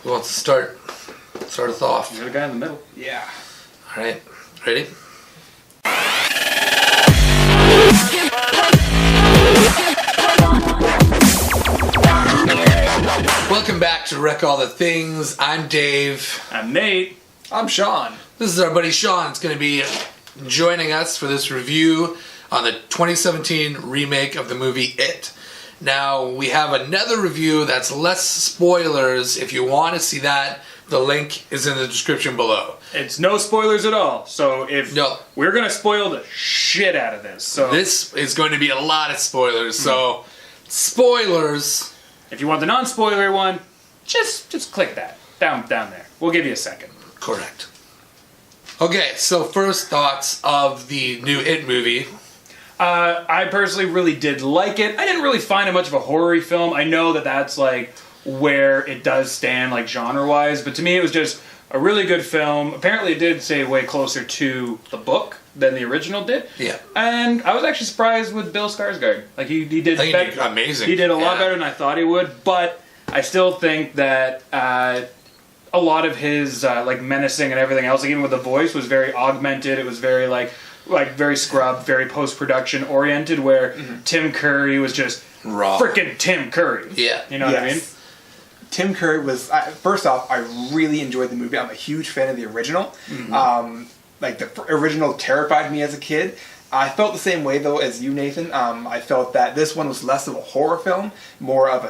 Who wants to start? Start us off. You're the guy in the middle. Yeah. All right. Ready? Welcome back to RekAllTheThings. I'm Dave. I'm Nate. I'm Sean. This is our buddy Sean. It's going to be joining us for this review on the 2017 remake of the movie It. Now, we have another review that's less spoilers. If you want to see that, the link is in the description below. It's no spoilers at all. So we're going to spoil the shit out of this. So this is going to be a lot of spoilers. So, spoilers. If you want the non-spoiler one, just click that. Down there. We'll give you a second. Correct. Okay, so first thoughts of the new It movie. I personally really did like it. I didn't really find it much of a horror film. I know that that's like where it does stand like genre-wise, but to me it was just a really good film. Apparently it did stay way closer to the book than the original did. Yeah. And I was actually surprised with Bill Skarsgård. Like he did amazing. He did a lot better than I thought he would, but I still think that a lot of his like menacing and everything else, like even with the voice, was very augmented. It was very like very scrubbed, very post-production oriented, where Tim Curry was just raw. Freaking Tim Curry. Yeah. You know what I mean? Tim Curry was, first off, I really enjoyed the movie. I'm a huge fan of the original. Like the original terrified me as a kid. I felt the same way though as you, Nathan. I felt that this one was less of a horror film, more of a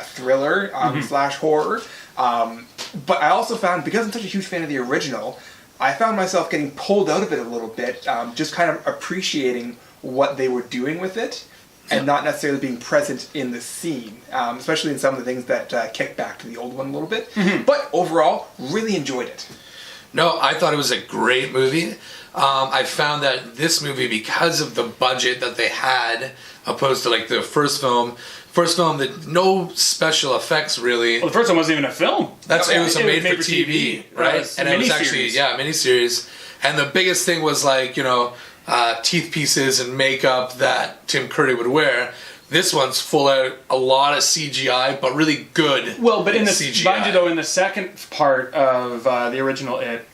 thriller slash horror. But I also found, because I'm such a huge fan of the original, I found myself getting pulled out of it a little bit, just kind of appreciating what they were doing with it, and not necessarily being present in the scene, especially in some of the things that kick back to the old one a little bit. But overall, really enjoyed it. No, I thought it was a great movie. I found that this movie, because of the budget that they had, opposed to like the first film, that no special effects really. Well, the first one wasn't even a film. It was a made for TV, right? And it was actually a miniseries. And the biggest thing was like teeth pieces and makeup that Tim Curry would wear. This one's full out a lot of CGI, but really good. Well, but in the CGI. mind you though, in the second part of the original It,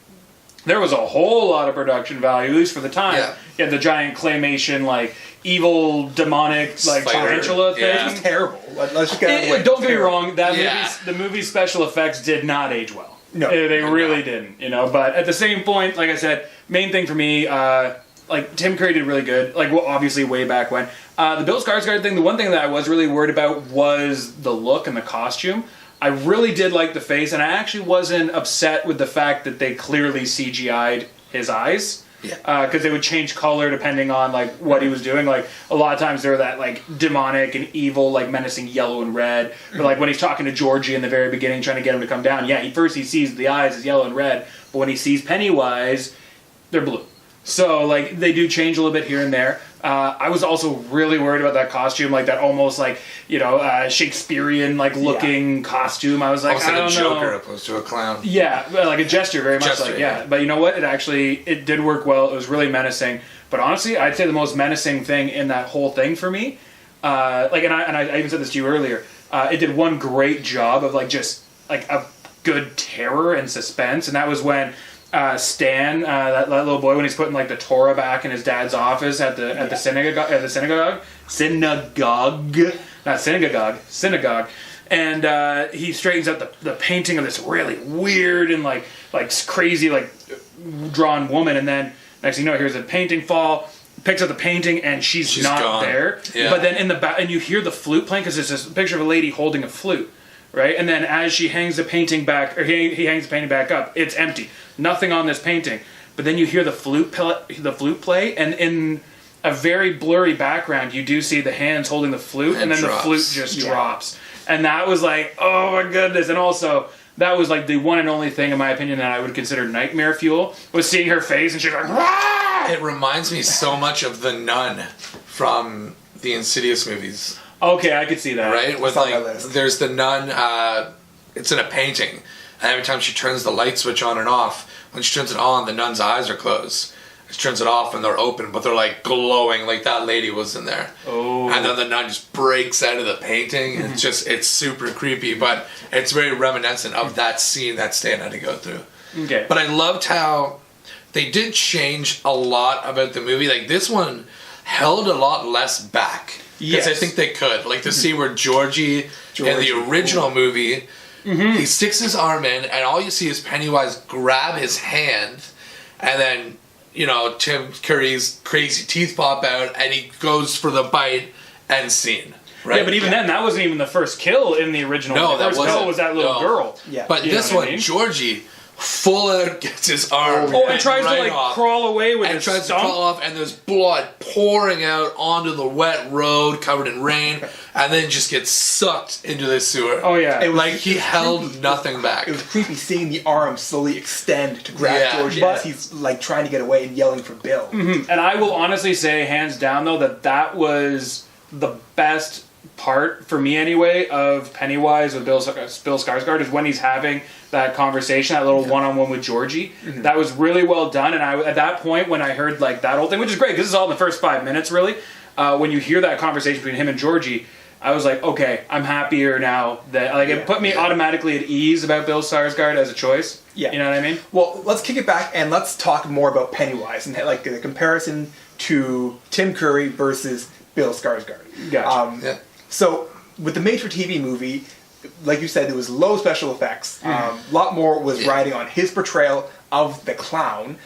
there was a whole lot of production value, at least for the time. Yeah. You had the giant claymation, like evil, demonic, like tarantula thing. It was terrible. Let's just get it. Don't get me wrong. The movie's special effects did not age well. No, they really didn't. But at the same point, like I said, main thing for me, like Tim Curry did really good. Like, well, obviously way back when. The Bill Skarsgård thing, the one thing that I was really worried about was the look and the costume. I really did like the face, and I actually wasn't upset with the fact that they clearly CGI'd his eyes. Yeah. Because they would change color depending on like what he was doing. Like a lot of times they were that like demonic and evil, like menacing yellow and red. But like when he's talking to Georgie in the very beginning, trying to get him to come down, first he sees the eyes as yellow and red, but when he sees Pennywise, they're blue. So like they do change a little bit here and there. I was also really worried about that costume, like that almost like Shakespearean like looking costume. I was like, almost I don't like a know. Joker opposed to a clown. Yeah, like a gesture, very much Gesture, like yeah. But you know what? It did work well. It was really menacing. But honestly, I'd say the most menacing thing in that whole thing for me, and I even said this to you earlier. It did one great job of like just like a good terror and suspense, and that was when Stan, that little boy, when he's putting like the Torah back in his dad's office at the synagogue, and he straightens out the painting of this really weird and like crazy like drawn woman, and then next thing you know, here's a painting fall. Picks up the painting and she's not gone. There. Yeah. But then in the back, and you hear the flute playing because it's this picture of a lady holding a flute. Right, and then as she hangs the painting back, or he hangs the painting back up, it's empty, nothing on this painting. But then you hear the flute play, and in a very blurry background, you do see the hands holding the flute, and then the flute just drops. And that was like, oh my goodness! And also, that was like the one and only thing, in my opinion, that I would consider nightmare fuel, was seeing her face, and she's like, Wah! It reminds me so much of the Nun from the Insidious movies. Okay, I could see that. Right? With there's the nun, it's in a painting. And every time she turns the light switch on and off, when she turns it on, the nun's eyes are closed. He turns it off and they're open, but they're like glowing, like that lady was in there. Oh. And then the nun just breaks out of the painting. And it's super creepy, but it's very reminiscent of that scene that Stan had to go through. Okay. But I loved how they did change a lot about the movie. Like this one held a lot less back. Because I think they could. Like the scene where Georgie in the original movie, he sticks his arm in, and all you see is Pennywise grab his hand, and then, you know, Tim Curry's crazy teeth pop out, and he goes for the bite, and scene. Right? Yeah, but even then, that wasn't even the first kill in the original. No, the first kill was that little girl. Yeah. But You this know what one, I mean? Georgie full out gets his arm Oh, and tries right to like off, crawl away with and his tries stump. to crawl off, and there's blood pouring out onto the wet road covered in rain, and then just gets sucked into the sewer. Oh yeah. It was- Like he held nothing back. It was creepy seeing the arm slowly extend to grab Yeah. Georgie But- as he's like trying to get away and yelling for Bill. And I will honestly say, hands down, though, that was the best part, for me anyway, of Pennywise with Bill Skarsgård, is when he's having that conversation, that little one-on-one with Georgie. That was really well done, and at that point, when I heard like that whole thing, which is great, because it's all in the first 5 minutes, really, when you hear that conversation between him and Georgie, I was like, okay, I'm happier now. That like it put me automatically at ease about Bill Skarsgård as a choice. Yeah. You know what I mean? Well, let's kick it back and let's talk more about Pennywise and like the comparison to Tim Curry versus Bill Skarsgård. Gotcha. Yeah. So with the made-for-TV movie, like you said, there was low special effects. A lot more was riding on his portrayal of the clown.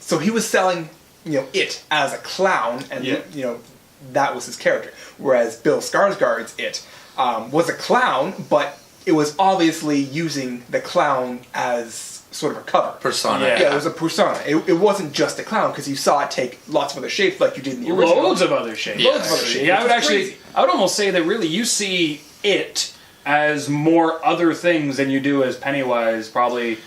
So he was selling, it as a clown, and that was his character. Whereas Bill Skarsgård's it was a clown, but it was obviously using the clown as sort of a cover. Persona. Yeah. Yeah, it was a persona. It wasn't just a clown, because you saw it take lots of other shapes like you did in the original. Loads of other shapes. Yeah. Loads of other shapes. Yeah, I would It's actually, crazy. I would almost say that really you see it as more other things than you do as Pennywise, probably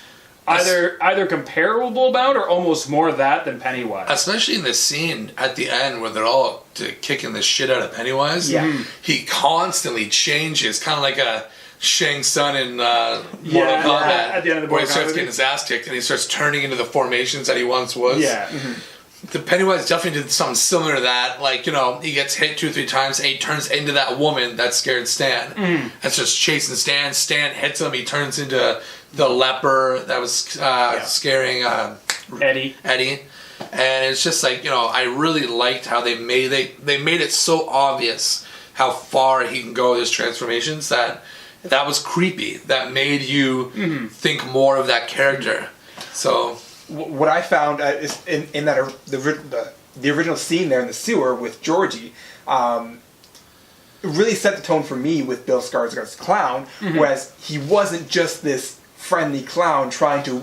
either comparable about or almost more that than Pennywise. Especially in the scene at the end where they're all kicking the shit out of Pennywise. Yeah. He constantly changes, kind of like a Shang Tsung in Mortal Yeah, Kombat. at the end of the where he Mortal starts Kombat getting his ass kicked and he starts turning into the formations that he once was. Yeah. The Pennywise definitely did something similar to that. Like, he gets hit 2 or 3 times and he turns into that woman that scared Stan. That's just chasing Stan. Stan hits him. He turns into the leper that was scaring Eddie. And it's just like, I really liked how they made it so obvious how far he can go with his transformations that was creepy. That made you think more of that character. So What I found is in that the original scene there in the sewer with Georgie, it really set the tone for me with Bill Skarsgård's clown, whereas he wasn't just this friendly clown trying to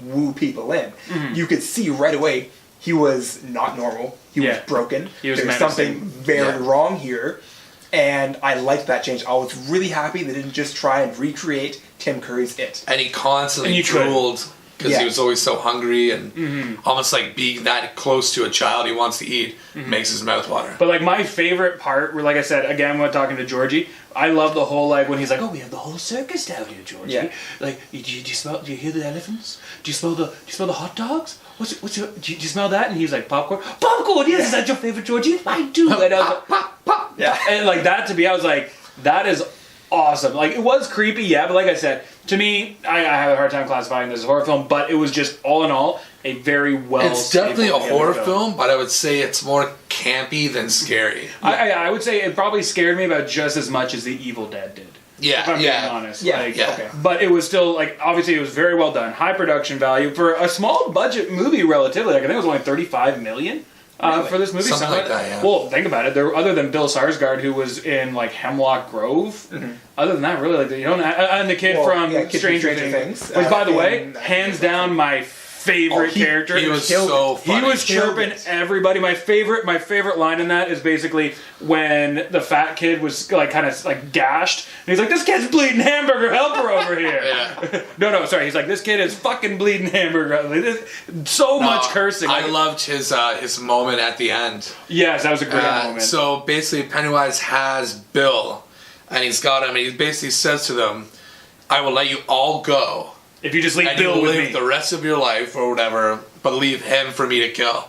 woo people in. You could see right away he was not normal. He was broken. He was There was menacing. something very wrong here. And I liked that change. I was really happy they didn't just try and recreate Tim Curry's It. and he constantly And you could. drooled because Yeah. he was always so hungry and almost like being that close to a child he wants to eat makes his mouth water. But like my favorite part, where like I said again when talking to Georgie, I love the whole like when he's like, "Oh, we have the whole circus down here, Georgie. Yeah. Like, do you smell? Do you hear the elephants? Do you smell the hot dogs? Do you smell that?" And he's like, "Popcorn, popcorn. Yes, is that your favorite, Georgie? I do." And I was like, Yeah. and like that to me, I was like, that is awesome. Like it was creepy, yeah, but like I said, to me, I have a hard time classifying this as a horror film, but it was just all in all a very well. It's definitely a stapled horror together film, but I would say it's more campy than scary. I would say it probably scared me about just as much as The Evil Dead did. If I'm being honest. Yeah, Like, yeah. Okay. But it was still, like, obviously it was very well done. High production value. For a small budget movie, relatively, like, I think it was only $35 million for this movie. Something like that, yeah. Well, think about it. Other than Bill Skarsgård, who was in, like, Hemlock Grove, other than that, really, like, you don't... And the kid from Kid from Stranger Things. Which, by the way, hands down, my favorite character. He was so funny. He was chirping everybody. My favorite line in that is basically when the fat kid was like kind of like gashed, and he's like, "This kid's bleeding hamburger. Help her over here." Yeah. no, sorry. He's like, "This kid is fucking bleeding hamburger." Like, so much cursing. I loved his moment at the end. Yes, that was a great moment. So basically, Pennywise has Bill, and he's got him, and he basically says to them, "I will let you all go If you just leave and Bill you with live me. the rest of your life or whatever, but leave him for me to kill.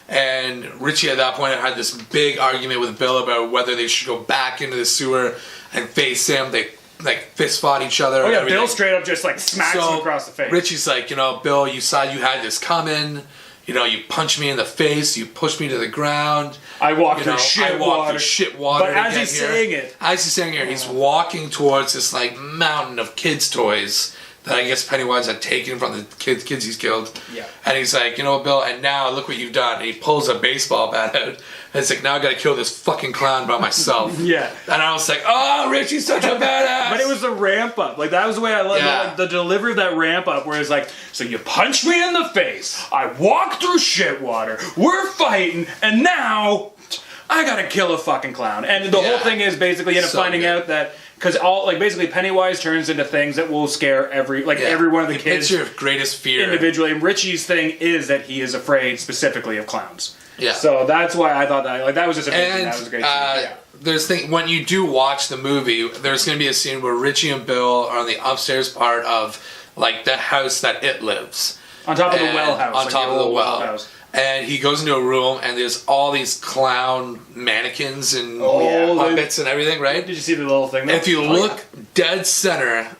And Richie at that point had this big argument with Bill about whether they should go back into the sewer and face him. They like fist fought each other. Oh and yeah, everything. Bill straight up just like smacks him across the face. Richie's like, Bill, you saw you had this coming. You punched me in the face. You pushed me to the ground. I walked through shit water. But as he's saying it, he's walking towards this like mountain of kids' toys that I guess Pennywise had taken from the kids he's killed. Yeah. And he's like, Bill, and now look what you've done. And he pulls a baseball bat out. And it's like, now I gotta kill this fucking clown by myself. Yeah. And I was like, oh, Richie's such a badass. But it was the ramp up. Like, that was the way I loved the delivery of that ramp up, where it's like, so you punched me in the face, I walked through shit water, we're fighting, and now I gotta kill a fucking clown. And the whole thing is basically finding out that, because basically Pennywise turns into things that will scare every one of the kids. It's your greatest fear. Individually. And Richie's thing is that he is afraid specifically of clowns. Yeah. So that's why I thought that was just amazing. And that was a great scene. when you do watch the movie, there's going to be a scene where Richie and Bill are on the upstairs part of like the house that it lives. On top of the well house. On top of the well house. And he goes into a room and there's all these clown mannequins and puppets and everything, right? Did you see the little thing there? If you look dead center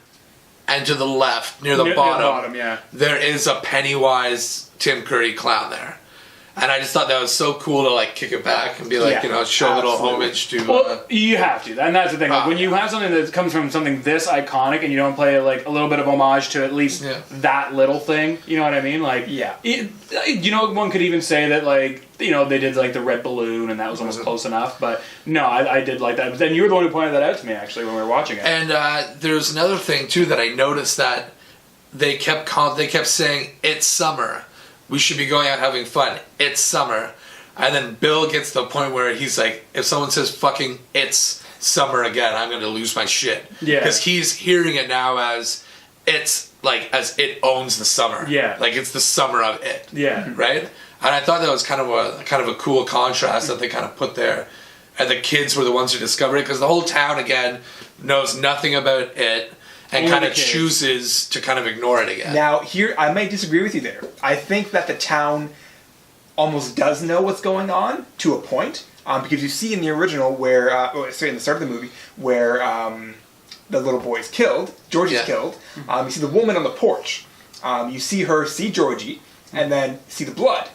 and to the left, near the bottom, there is a Pennywise Tim Curry clown there. And I just thought that was so cool to like kick it back and be like, show a little homage to. Well, you have to, and that's the thing. Like, when you have something that comes from something this iconic, and you don't play like a little bit of homage to at least that little thing, you know what I mean? Like, one could even say that they did like the red balloon, and that was almost close enough. But no, I did like that. But then you were the one who pointed that out to me actually when we were watching it. And there's another thing too that I noticed that they kept saying it's summer. We should be going out having fun. It's summer. And then Bill gets to the point where he's like, if someone says fucking it's summer again, I'm going to lose my shit. Yeah. Because he's hearing it now as it's like, as it owns the summer. Yeah. Like it's the summer of it. Yeah. Right? And I thought that was kind of a cool contrast that they kind of put there. And the kids were the ones who discovered it because the whole town, again, knows nothing about it. And kind of chooses to kind of ignore it again. Now, here, I may disagree with you there. I think that the town almost does know what's going on to a point. Because you see in the original where, in the start of the movie, where the little boy is killed, Georgie's killed. You see the woman on the porch. You see her see Georgie, and then see the blood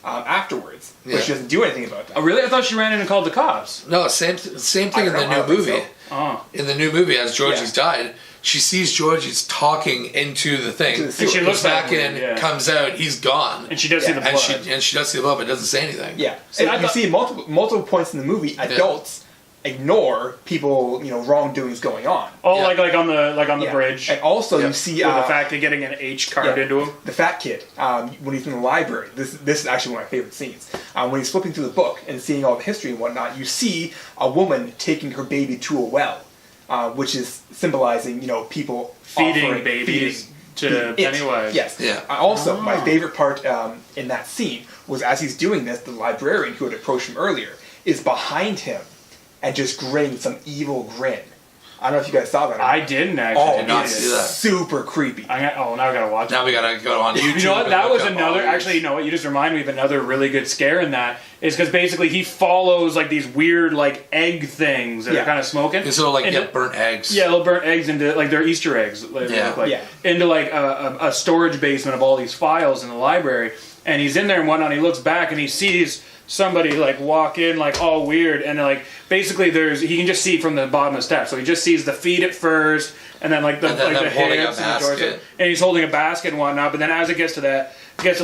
afterwards. But she doesn't do anything about that. Oh, really? I thought she ran in and called the cops. No, same thing in the new movie. So. In the new movie, as Georgie's died, she sees Georgie's talking into the thing. And she looks back in, comes out, he's gone. And she does see the blood. And she does see the blood, but doesn't say anything. Yeah. So you see multiple points in the movie, adults ignore people, wrongdoings going on. Oh, like on the bridge. And also you see with the fat kid getting an H carved into him. The fat kid, when he's in the library. This is actually one of my favorite scenes. When he's flipping through the book and seeing all the history and whatnot, you see a woman taking her baby to a well. Which is symbolizing, people feeding babies to Pennywise. Yes. Yeah. Also, my favorite part in that scene was as he's doing this, the librarian who had approached him earlier is behind him and just grinning some evil grin. I don't know if you guys saw that. I didn't actually. Did not see that. Super creepy. Now I gotta watch it. Now we gotta go on YouTube. You know what? That was another. Actually, you know what? You just reminded me of another really good scare in that. Is because basically he follows like these weird like egg things that are kind of smoking. These little burnt eggs. Yeah, little burnt eggs into like they're Easter eggs. Into like a storage basement of all these files in the library. And he's in there and whatnot. And he looks back and he sees somebody like walk in like all weird and like basically he can just see from the bottom of the steps. So he just sees the feet at first and then like the hips and the torso. And he's holding a basket and whatnot. But then as it gets to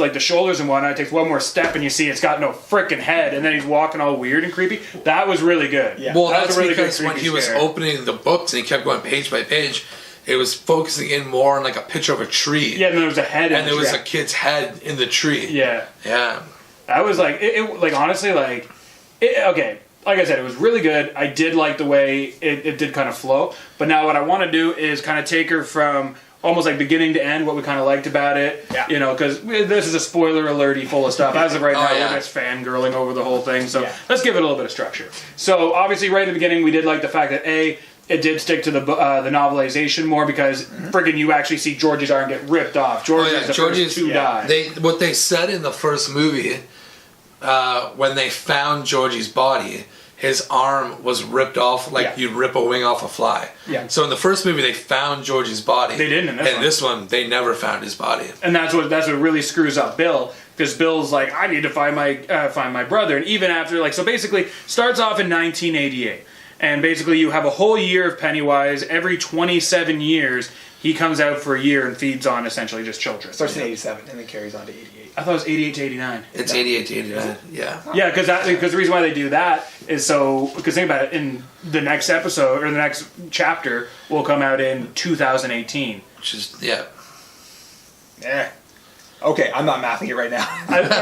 like the shoulders and whatnot, it takes one more step and you see it's got no frickin' head and then he's walking all weird and creepy. That was really good. Yeah. Well, that's really because when he was opening the books and he kept going page by page, it was focusing in more on like a picture of a tree. Yeah, and there was a head in and there was a kid's head in the tree. Yeah. Yeah. I was like, like honestly, like, okay, like I said, it was really good. I did like the way it did kind of flow. But now what I want to do is kind of take her from almost like beginning to end, what we kind of liked about it. Yeah. Because this is a spoiler alerty full of stuff. As of right now, we're just fangirling over the whole thing. So let's give it a little bit of structure. So obviously right at the beginning, we did like the fact that it did stick to the novelization more because friggin' you actually see Georgie's arm get ripped off. Georgie's the first to die. What they said in the first movie, when they found Georgie's body, his arm was ripped off like you'd rip a wing off a fly. Yeah. So in the first movie, they found Georgie's body. They didn't in this one. This one, they never found his body. And that's what really screws up Bill, because Bill's like, I need to find my brother. And even after, like, so basically, starts off in 1988. And basically you have a whole year of Pennywise. Every 27 years, he comes out for a year and feeds on essentially just children. Starts in 87 and then carries on to 88. I thought it was 88 to 89. It's 88 to 89, yeah. Yeah, because the reason why they do that is because think about it, in the next episode, or the next chapter, will come out in 2018. Which is, Okay, I'm not mathing it right now.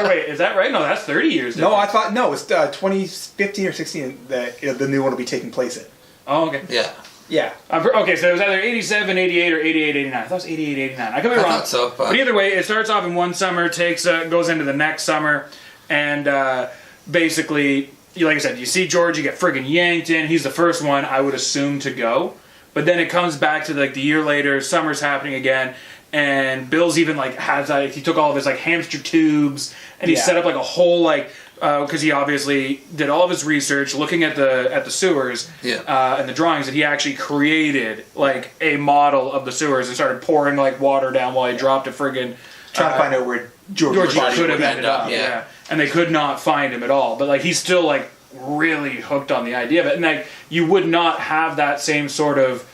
Wait, is that right? No, that's 30 years. No, I thought, it's 2015 or 16 that the new one will be taking place in. Oh, okay. Yeah. Yeah. Okay, so it was either 87, 88, or 88, 89. I thought it was 88, 89. I could be wrong. Thought so, but either way, it starts off in one summer, goes into the next summer, and basically, like I said, you see Georgie get friggin' yanked in. He's the first one, I would assume, to go. But then it comes back to like the year later, summer's happening again, and Bill's even like has he took all of his like hamster tubes, and he set up like a whole like, because he obviously did all of his research looking at the sewers and the drawings, and he actually created like a model of the sewers and started pouring like water down while he dropped a friggin' trying to find out where Georgie could have ended up. Yeah, and they could not find him at all. But like he's still like really hooked on the idea of it, and like you would not have that same sort of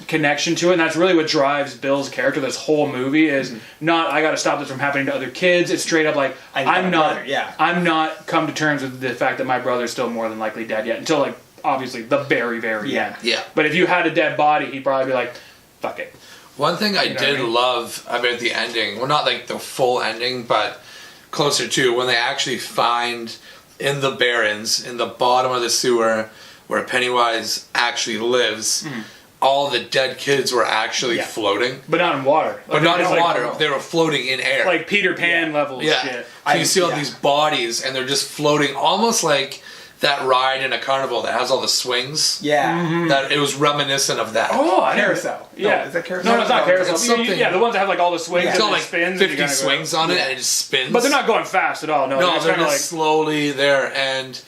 connection to it, and that's really what drives Bill's character. This whole movie is not I got to stop this from happening to other kids. It's straight up like I'm not come to terms with the fact that my brother's still more than likely dead yet, until like obviously the very end. Yeah. But if you had a dead body, he'd probably be like, fuck it. One thing I did love about the ending, well, not like the full ending, but closer to when they actually find in the Barrens, in the bottom of the sewer where Pennywise actually lives. All the dead kids were actually floating. But not in water. But not in water. They were floating in air. Like Peter Pan level shit. So you see all these bodies, and they're just floating, almost like that ride in a carnival that has all the swings. Yeah. That it was reminiscent of that. Oh, Carousel. Yeah. No, is that Carousel? No, it's not Carousel. It's something. Yeah, the ones that have like all the swings It's and got it like spins. 50 swings on it, and it just spins. But they're not going fast at all. No, they're just like slowly there, and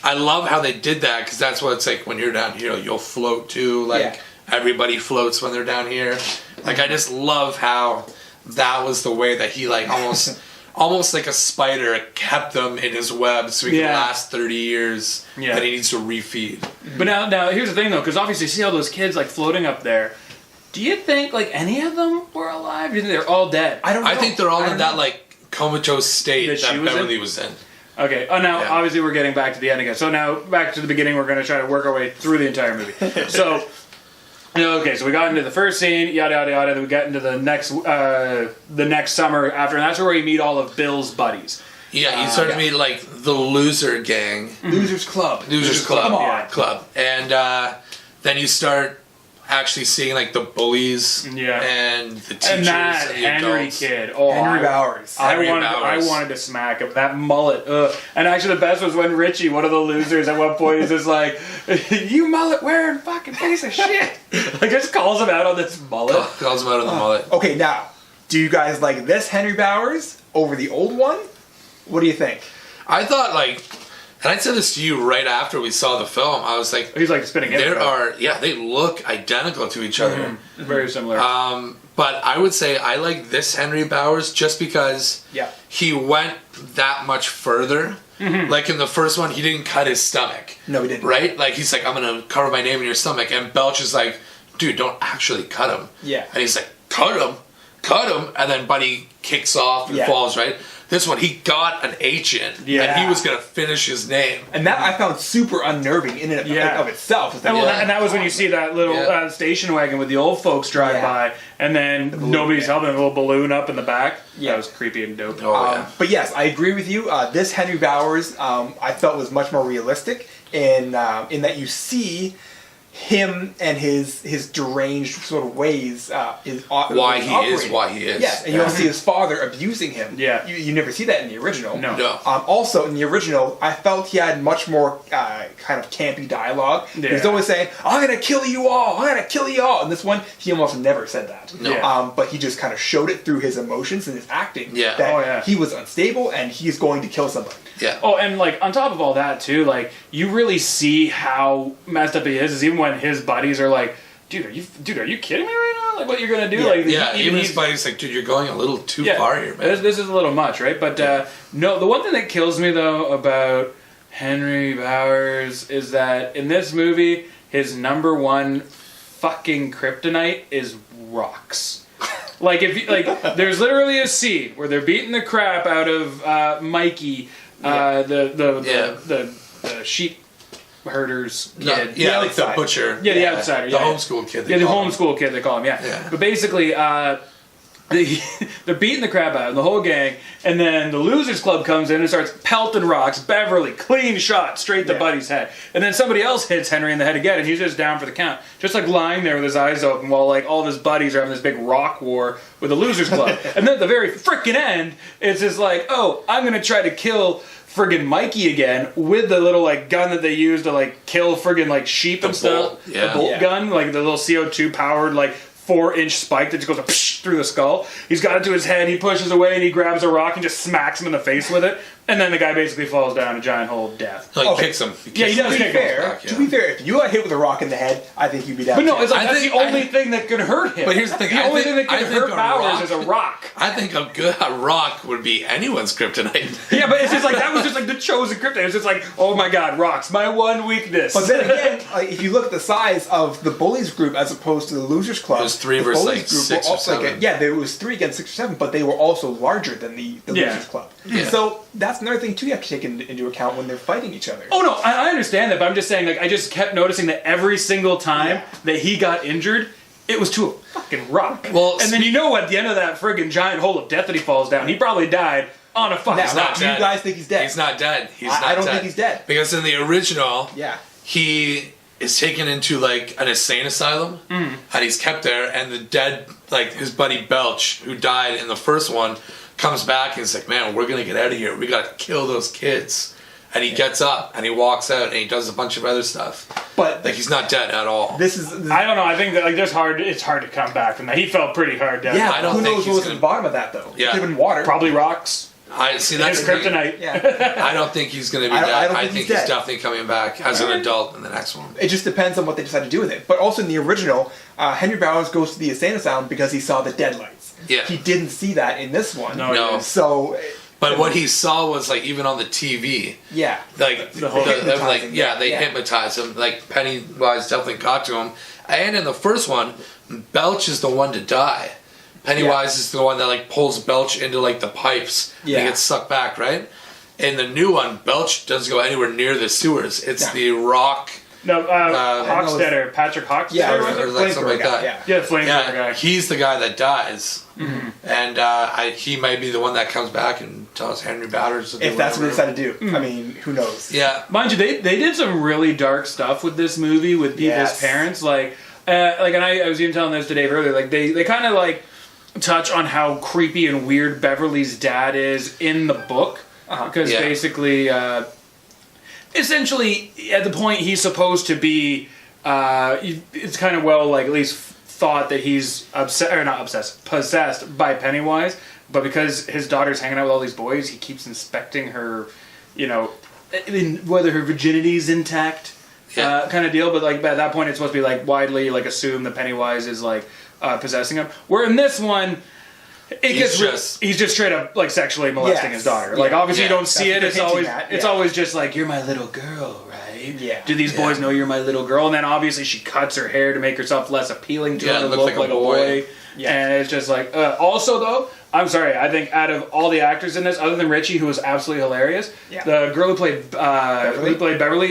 I love how they did that, because that's what it's like when you're down here. You'll float too, like everybody floats when they're down here. Like I just love how that was the way that he like almost like a spider kept them in his web so he could last 30 years that he needs to refeed. But now here's the thing though, because obviously you see all those kids like floating up there. Do you think like any of them were alive? Do you think they're all dead? I don't know. I think they're all in that like comatose state that Beverly was in. Okay. Oh, now obviously we're getting back to the end again. So now back to the beginning. We're going to try to work our way through the entire movie. So, okay. So we got into the first scene, yada yada yada. Then we got into the next summer after, and that's where we meet all of Bill's buddies. Yeah, you start to meet like the loser gang, Losers Club, Come on, club, and then you start actually seeing like the bullies and the teachers and that and the Henry adults. kid. Oh, Henry Bowers. I wanted to smack him. That mullet. Ugh. And actually, the best was when Richie, one of the losers, at one point is just like, "You mullet wearing fucking piece of shit." Like just calls him out on this mullet. Calls him out on the mullet. Okay, now, do you guys like this Henry Bowers over the old one? What do you think? I thought like. And I said this to you right after we saw the film. I was like, he's like spinning. They look identical to each other. Very similar. But I would say I like this Henry Bowers just because he went that much further. Like in the first one, he didn't cut his stomach. No, he didn't. Right? Like he's like, I'm gonna carve my name in your stomach, and Belch is like, dude, don't actually cut him. Yeah. And he's like, cut him, and then Buddy kicks off and falls. Right. This one, he got an H in, and he was going to finish his name. And that I found super unnerving in and of itself. And that was when you see that little station wagon with the old folks drive by, and then nobody's helping, a little balloon up in the back. Yeah. That was creepy and dope. But yes, I agree with you. This Henry Bowers, I felt was much more realistic in that you see him and his deranged sort of ways is why he is. Yes, and you don't see his father abusing him. Yeah. You never see that in the original. No. Also, in the original, I felt he had much more kind of campy dialogue. Yeah. He was always saying, I'm going to kill you all! I'm going to kill you all! In this one, he almost never said that. No. Yeah. But he just kind of showed it through his emotions and his acting. Yeah. That he was unstable and he's going to kill somebody. Yeah. Oh, and like on top of all that too, like you really see how messed up he is even when his buddies are like, dude, are you kidding me right now? Like what you're gonna do? Yeah. Like Even his buddy's like, dude, you're going a little too far here, man. This is a little much, right? But no, the one thing that kills me though about Henry Bowers is that in this movie, his number one fucking kryptonite is rocks. Like there's literally a scene where they're beating the crap out of Mikey, the sheep herder's kid. Like the butcher. Yeah, the outsider. The homeschool kid. The homeschool kid they call him. Yeah. But basically, they're beating the crap out of the whole gang, and then the Losers Club comes in and starts pelting rocks. Beverly, clean shot, straight to Buddy's head. And then somebody else hits Henry in the head again, and he's just down for the count. Just like lying there with his eyes open while like all of his buddies are having this big rock war with the Losers Club. And then at the very frickin' end, it's just like, oh, I'm going to try to kill friggin' Mikey again with the little like gun that they use to like kill friggin' like sheep and stuff. The bolt gun, like the little CO2 powered like 4-inch spike that just goes through the skull. He's got it to his head, he pushes away and he grabs a rock and just smacks him in the face with it. And then the guy basically falls down a giant hole of death. Like kicks him. He does kick him. To be fair, if you got hit with a rock in the head, I think you'd be down. But no, it's like that's the only thing that could hurt him. But here's the thing. The only thing that could hurt Bowers is a rock. I think a rock would be anyone's kryptonite. Yeah, but it's just like, that was just like the chosen kryptonite. It's just like, oh my god, rocks, my one weakness. But then again, like, if you look at the size of the Bullies group as opposed to the Losers Club, it was 3 versus like 6 or 7. There was 3 against 6 or 7, but they were also larger than the Losers Club. Yeah. So that's another thing too you have to take into account when they're fighting each other. Oh no, I understand that, but I'm just saying, like, I just kept noticing that every single time that he got injured, it was to a fucking rock. Well, and then you know at the end of that friggin' giant hole of death that he falls down, he probably died on a fucking rock. Do you guys think he's dead? He's not dead. I don't think he's dead. Because in the original, Yeah. he is taken into like an insane asylum, and he's kept there, and the dead, like his buddy Belch, who died in the first one, comes back and he's like, man, we're gonna get out of here. We gotta kill those kids. And he gets up and he walks out and he does a bunch of other stuff. But like he's not dead at all. This is I don't know. I think that like it's hard to come back from that. He felt pretty hard down. yeah. I don't who think knows he's what was gonna- at the bottom of that though? Yeah. It could have been water. Probably rocks. I see that's His the thing. kryptonite. Yeah. I don't think he's gonna be I dead. don't I think think he's he's dead. definitely coming back as an adult in the next one. It just depends on what they decide to do with it. But also in the original, Henry Bowers goes to the insane asylum because he saw the deadlights. Yeah. He didn't see that in this one. No. So. But what he saw was like even on the TV, Yeah. like The whole hypnotizing, they hypnotize him. Like Pennywise definitely got to him. And in the first one, Belch is the one to die. Pennywise is the one that like pulls Belch into like the pipes. Yeah. And he gets sucked back, right? In the new one, Belch doesn't go anywhere near the sewers. It's the rock. No, Hochstetter, Patrick Hochstetter. Yeah, was it? or like something like that. Yeah. Yeah, the flamethrower Yeah, guy. he's the guy that dies, and he might be the one that comes back and tells Henry Bowers to do If that's what they whatever. decide to do. I mean, who knows? Yeah, Mind you, they did some really dark stuff with this movie with people's Yes. parents. Like, and I was even telling this to Dave earlier. Like, they kind of like touch on how creepy and weird Beverly's dad is in the book, because Yeah. basically, essentially, at the point he's supposed to be, it's kind of at least thought that he's possessed by Pennywise. But because his daughter's hanging out with all these boys, he keeps inspecting her, whether her virginity's intact, kind of deal. But like at that point, it's supposed to be like widely like assumed that Pennywise is like possessing him. Where in this one, he's just straight up like sexually molesting his daughter. Like obviously you don't see it. That's It's what they're always hinting at, it's always just like, you're my little girl, right? Yeah. Do these boys know you're my little girl? And then obviously she cuts her hair to make herself less appealing to him to look like a boy. Yeah. And it's just like also though, I'm sorry, I think out of all the actors in this, other than Richie, who was absolutely hilarious, the girl who played Beverly,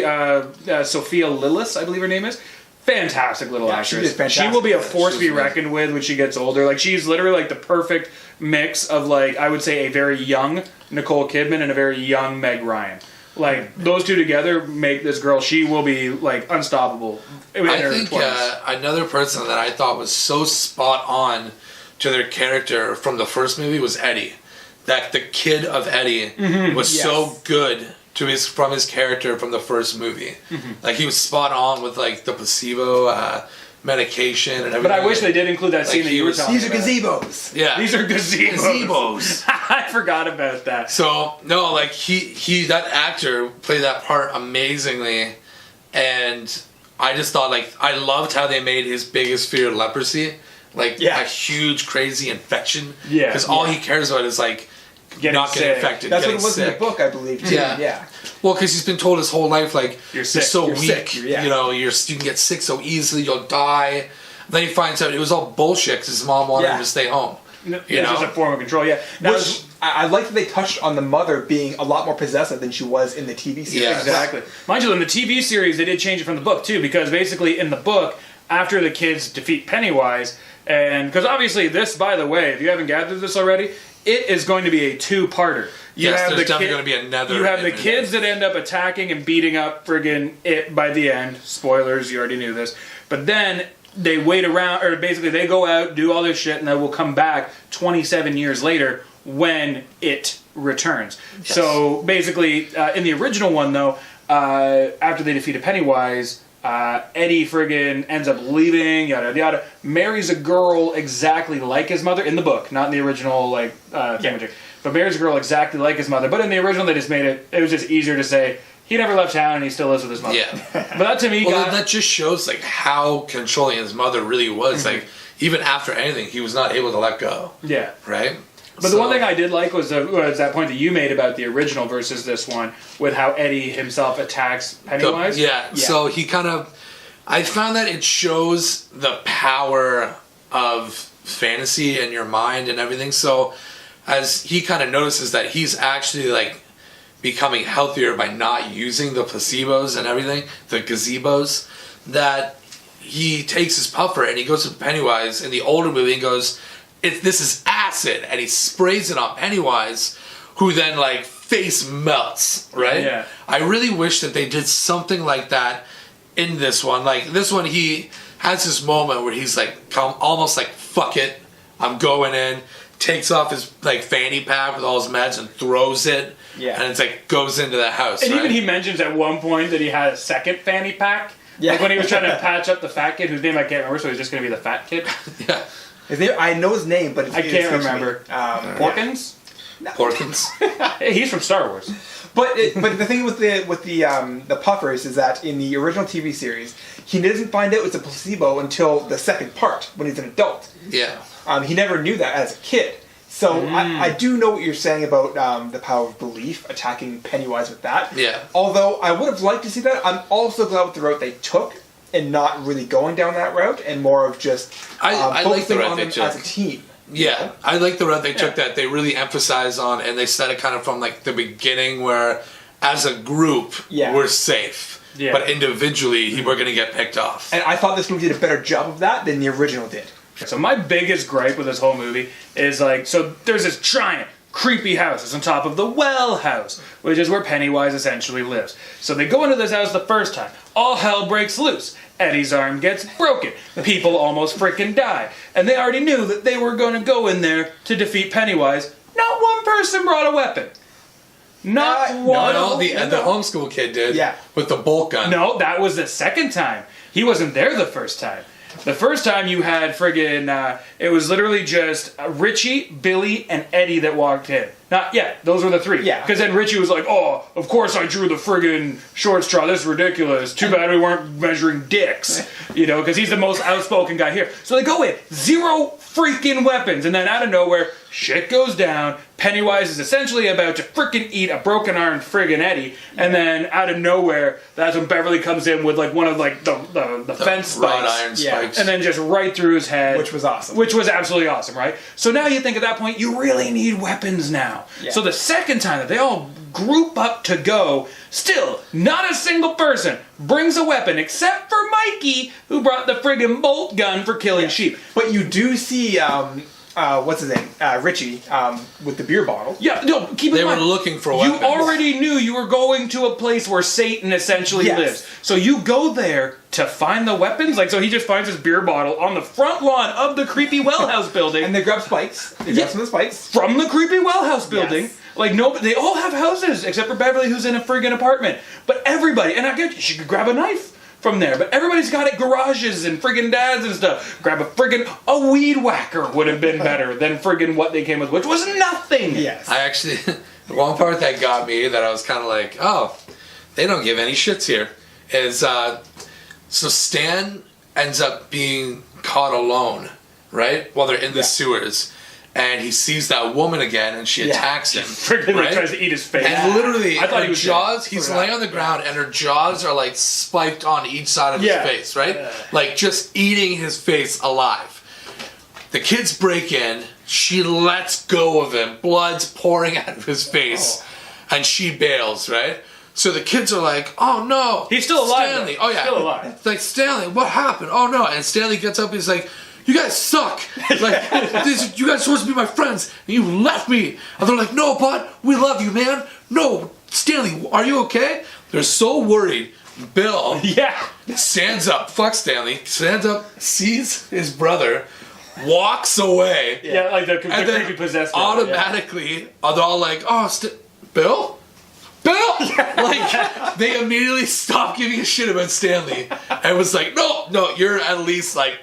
Sophia Lillis, I believe her name is, fantastic little she actress. did fantastic. She will be a force to be She's amazing. reckoned with when she gets older. Like she's literally like the perfect mix of like, I would say, a very young Nicole Kidman and a very young Meg Ryan. Like, those two together make this girl, she will be, like, unstoppable. I think another person that I thought was so spot on to their character from the first movie was Eddie. That the kid of Eddie was so good from his character from the first movie. Like, he was spot on with, like, the placebo medication and everything. But I wish they did include that scene that you were talking about. These are gazebos. Yeah. These are gazebos. I forgot about that. So, no, like, that actor played that part amazingly, and I just thought, like, I loved how they made his biggest fear leprosy, like, a huge, crazy infection. Yeah. Because all he cares about is, like, not getting infected, That's getting what it was sick. in the book, I believe, too. Yeah. Well, because he's been told his whole life, like, you're sick. so you're weak, sick. you know, you can get sick so easily, you'll die. Then he finds out it was all bullshit because his mom wanted him to stay home. It's just a form of control, I like that they touched on the mother being a lot more possessive than she was in the TV series. Yeah, exactly. Mind you, in the TV series, they did change it from the book, too, because basically in the book, after the kids defeat Pennywise, and because obviously this, by the way, if you haven't gathered this already, it is going to be a two-parter. There's definitely going to be another. You have the kids that end up attacking and beating up friggin' it by the end. Spoilers, you already knew this. But then they wait around, or basically they go out, do all this shit, and then we'll come back 27 years later when it returns. Yes. So basically, in the original one, though, after they defeated Pennywise, Eddie friggin' ends up leaving, yada yada, marries a girl exactly like his mother in the book, not in the original thing. But marries a girl exactly like his mother. But in the original, they just made it was just easier to say he never left town and he still lives with his mother. Yeah. But that to me that just shows like how controlling his mother really was. Like, even after anything, he was not able to let go. Yeah. Right? But the one thing I did like was that point that you made about the original versus this one, with how Eddie himself attacks Pennywise. So he kind of... I found that it shows the power of fantasy in your mind and everything. So as he kind of notices that he's actually like becoming healthier by not using the placebos and everything, the gazebos, that he takes his puffer and he goes to Pennywise in the older movie and goes, this is acid, and he sprays it on Pennywise, who then like face melts, right? Yeah. I really wish that they did something like that in this one. Like, this one, he has this moment where he's like, almost like, fuck it, I'm going in, takes off his like fanny pack with all his meds and throws it, and it's like, goes into the house. And even he mentions at one point that he had a second fanny pack. Like when he was trying to patch up the fat kid, whose name I can't remember, so he's just going to be the fat kid. Yeah. His name, I know his name, but I can't remember. Porkins? No. Porkins? He's from Star Wars. But the thing with the puffers is that in the original TV series, he doesn't find out it's a placebo until the second part, when he's an adult. Yeah. He never knew that as a kid. So I do know what you're saying about the power of belief, attacking Pennywise with that. Yeah. Although I would have liked to see that, I'm also glad with the route they took and not really going down that route and more of just I like the focusing route on they them took. as a team. Yeah, I like the route they took that they really emphasized on, and they said it kind of from like the beginning where as a group we're safe, but individually we're going to get picked off. And I thought this movie did a better job of that than the original did. So my biggest gripe with this whole movie is like, so there's this giant creepy house. It's on top of the well house, which is where Pennywise essentially lives. So they go into this house the first time. All hell breaks loose. Eddie's arm gets broken. People almost freaking die. And they already knew that they were going to go in there to defeat Pennywise. Not one person brought a weapon. Not one. No, the homeschool kid did. Yeah. With the bolt gun. No, that was the second time. He wasn't there the first time. The first time you had friggin', it was literally just Richie, Billy, and Eddie that walked in. Those were the three. Yeah. Because then Richie was like, oh, of course I drew the friggin' short straw. This is ridiculous. Too bad we weren't measuring dicks. You know, because he's the most outspoken guy here. So they go in, 0 freaking weapons. And then out of nowhere, shit goes down. Pennywise is essentially about to freaking eat a broken-armed friggin' Eddie. And then out of nowhere, that's when Beverly comes in with like one of like the fence spikes. Wrought iron spikes. And then just right through his head. Which was awesome. Which was absolutely awesome, right? So now you think at that point, you really need weapons now. Yeah. So the second time that they all group up to go, still, not a single person brings a weapon except for Mikey, who brought the friggin' bolt gun for killing sheep. But you do see what's his name? Richie, with the beer bottle. Yeah, no, keep in They mind. were looking for You weapons. already knew you were going to a place where Satan essentially Yes. lives. So you go there to find the weapons? Like, so he just finds his beer bottle on the front lawn of the creepy well house building. And they grab spikes. They grab some of the spikes. From the creepy well house building. Yes. Like, no, they all have houses except for Beverly, who's in a friggin' apartment. But everybody, and I get you could grab a knife from there, but everybody's got it garages and friggin' dads and stuff. Grab a weed whacker would have been better than friggin' what they came with, which was nothing. Yes. I actually, the one part that got me that I was kind of like, oh, they don't give any shits here, is so Stan ends up being caught alone, right? While they're in the sewers. And he sees that woman again, and she attacks him. Friggin' right? tries to eat his face. And literally, I thought her he was jaws, dead. he's laying on the ground, and her jaws are like spiked on each side of his face, right? Like just eating his face alive. The kids break in, she lets go of him, blood's pouring out of his face, and she bails, right? So the kids are like, oh no. He's still alive, Stanley. though. Oh yeah. Still alive. It's like, Stanley, what happened? Oh no. And Stanley gets up, he's like, you guys suck. Like, you guys are supposed to be my friends, and you left me. And they're like, no, bud, we love you, man. No, Stanley, are you okay? They're so worried. Bill stands up, fuck Stanley, stands up, sees his brother, walks away. Yeah, like the And then creepy possessed. automatically, they're all like, oh, Bill? Bill! Like, they immediately stopped giving a shit about Stanley. And was like, no, you're at least, like,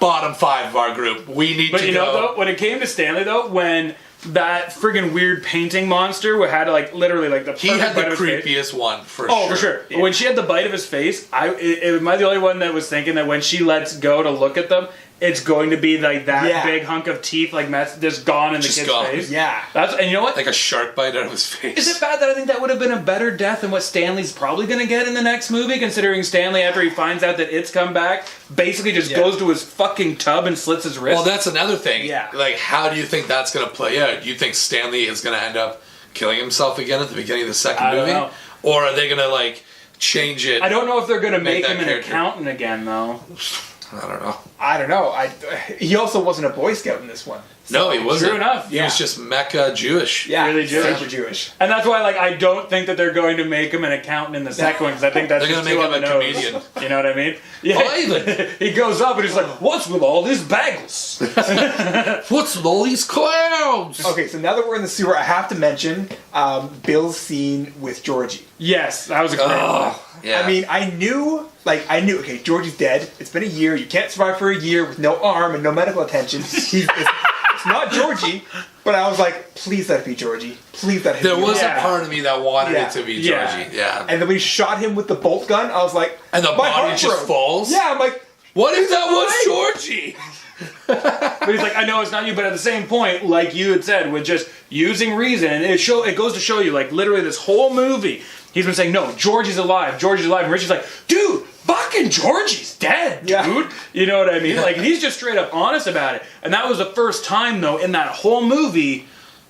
bottom 5 of our group. We need to go. But you know, though, when it came to Stanley, though, when that friggin' weird painting monster had, like, literally, like, the He perfect had the bite of his face. creepiest one, for sure. Oh, for sure. Yeah. When she had the bite of his face, am I the only one that was thinking that when she lets go to look at them, it's going to be like that big hunk of teeth, like just gone in the Just kid's gone. face? Yeah. And you know what? Like a shark bite out of his face. Is it bad that I think that would have been a better death than what Stanley's probably going to get in the next movie, considering Stanley, after he finds out that it's come back, basically just goes to his fucking tub and slits his wrist? Well, that's another thing. Yeah. Like, how do you think that's going to play out? Do you think Stanley is going to end up killing himself again at the beginning of the second I don't movie? know. Or are they going to, like, change it? I don't know if they're going to make that him an character. accountant again, though. I don't know. I don't know. He also wasn't a Boy Scout in this one. No, he wasn't. True enough. He was just Mecca Jewish. Yeah, Really Jewish. super Jewish. And that's why, like, I don't think that they're going to make him an accountant in the second one, because I think that's They're just gonna too make on the him a nose. comedian. You know what I mean? Yeah. Ivan. He goes up and he's like, "What's with all these bagels?" What's with all these clowns? Okay, so now that we're in the sewer, I have to mention Bill's scene with Georgie. Yes, that was a great one. Oh, yeah. I mean, I knew, okay, Georgie's dead. It's been a year. You can't survive for a year with no arm and no medical attention. It's not Georgie, but I was like, please let it be Georgie. Please let it be there was Yeah. a part of me that wanted Yeah. it to be Yeah. Georgie. Yeah. And then we shot him with the bolt gun. I was like, And the my body heart just broke. falls? Yeah, I'm like, What if that was alive? Georgie? But he's like, "I know it's not you," but at the same point, like you had said, with just using reason, and it goes to show you, like, literally this whole movie, he's been saying, "No, Georgie's alive. Georgie's alive," and Richie's like, "Dude, fucking Georgie's dead, dude." Yeah. You know what I mean? Like, and he's just straight up honest about it. And that was the first time, though, in that whole movie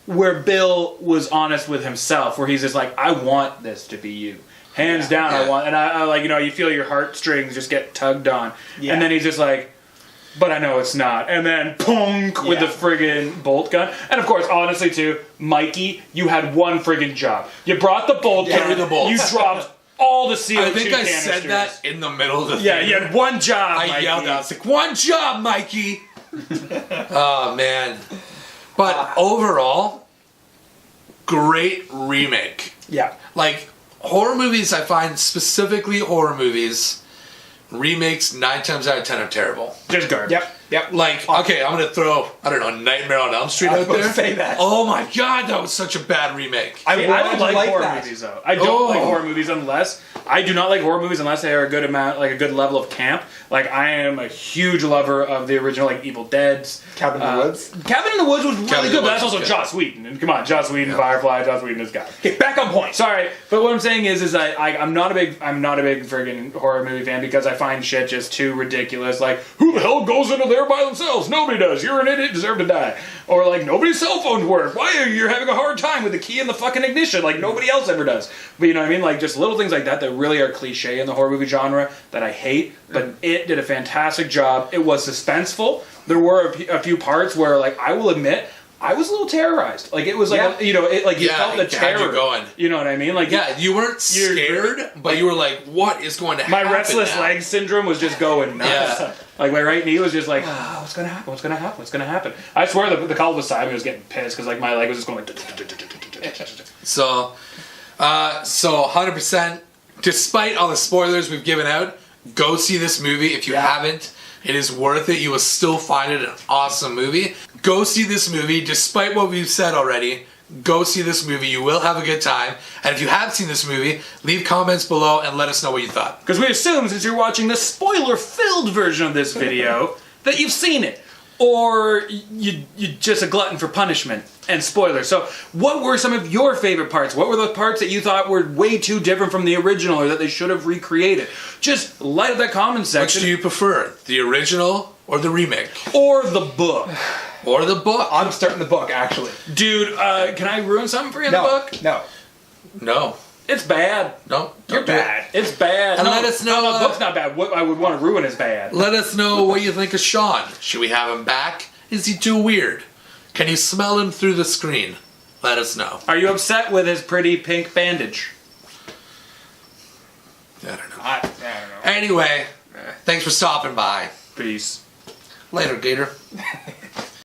where Bill was honest with himself, where he's just like, "I want this to be you. Hands down, I Yeah. want," and I like, you know, you feel your heartstrings just get tugged on. Yeah. And then he's just like, "But I know it's not." And then, punk, with the friggin' bolt gun. And of course, honestly, too, Mikey, you had one friggin' job. You brought the bolt gun. Carry the bolts. You dropped all the CO2 I think I canisters. said that in the middle of the Yeah, thing. you had one job, I Mikey. yelled out, I was like, one job, Mikey! Oh, man. But overall, great remake. yeah. Like, horror movies, I find, specifically horror movies, remakes 9 times out of 10 are terrible. Just garbage. Yep. Like, okay, I'm gonna throw, I don't know, Nightmare on Elm Street I was out about to there. say that. Oh my god, that was such a bad remake. I wanted don't to like horror that. movies, though. I don't like Oh. horror movies unless I do not like horror movies unless they are a good amount, like a good level of camp. Like, I am a huge lover of the original, like, Evil Dead's. Cabin in the Woods. Cabin in the Woods was really Cabin in the good, but that's Woods also was good. Joss Whedon. And come on, Joss Whedon, Firefly, Joss Whedon is God. Okay, back on point. Sorry, but what I'm saying is I'm not a big friggin' horror movie fan because I find shit just too ridiculous. Like, who the hell goes into there They're by themselves. Nobody does. You're an idiot. Deserve to die. Or like, nobody's cell phones work. Why are you having a hard time with the key in the fucking ignition like nobody else ever does? But you know what I mean? Like just little things like that really are cliche in the horror movie genre that I hate. But it did a fantastic job. It was suspenseful. There were a few parts where, like, I will admit, I was a little terrorized. Like, it was like, you felt the terror. Going. You know what I mean? Like, you weren't scared, but you were like, what is going to happen? My restless leg syndrome was just going nuts. Yeah. Like, my right knee was just like, what's going to happen? What's going to happen? What's going to happen? I swear the couple beside me was getting pissed because, like, my leg was just going like... So 100%, despite all the spoilers we've given out, go see this movie if you haven't. It is worth it. You will still find it an awesome movie. Go see this movie, despite what we've said already. Go see this movie. You will have a good time. And if you have seen this movie, leave comments below and let us know what you thought. Because we assume, since you're watching the spoiler-filled version of this video, that you've seen it. Or you're just a glutton for punishment and spoilers. So what were some of your favorite parts? What were the parts that you thought were way too different from the original or that they should have recreated? Just light up that comment section. Which do you prefer? The original or the remake? Or the book? Or the book? I'm starting the book, actually. Dude, can I ruin something for you in the book? No. No. It's bad. No. You're bad. It's bad. And let us know. No, the book's not bad. What I would want to ruin is bad. Let us know what you think of Sean. Should we have him back? Is he too weird? Can you smell him through the screen? Let us know. Are you upset with his pretty pink bandage? I don't know. I don't know. Anyway, thanks for stopping by. Peace. Later, Gator.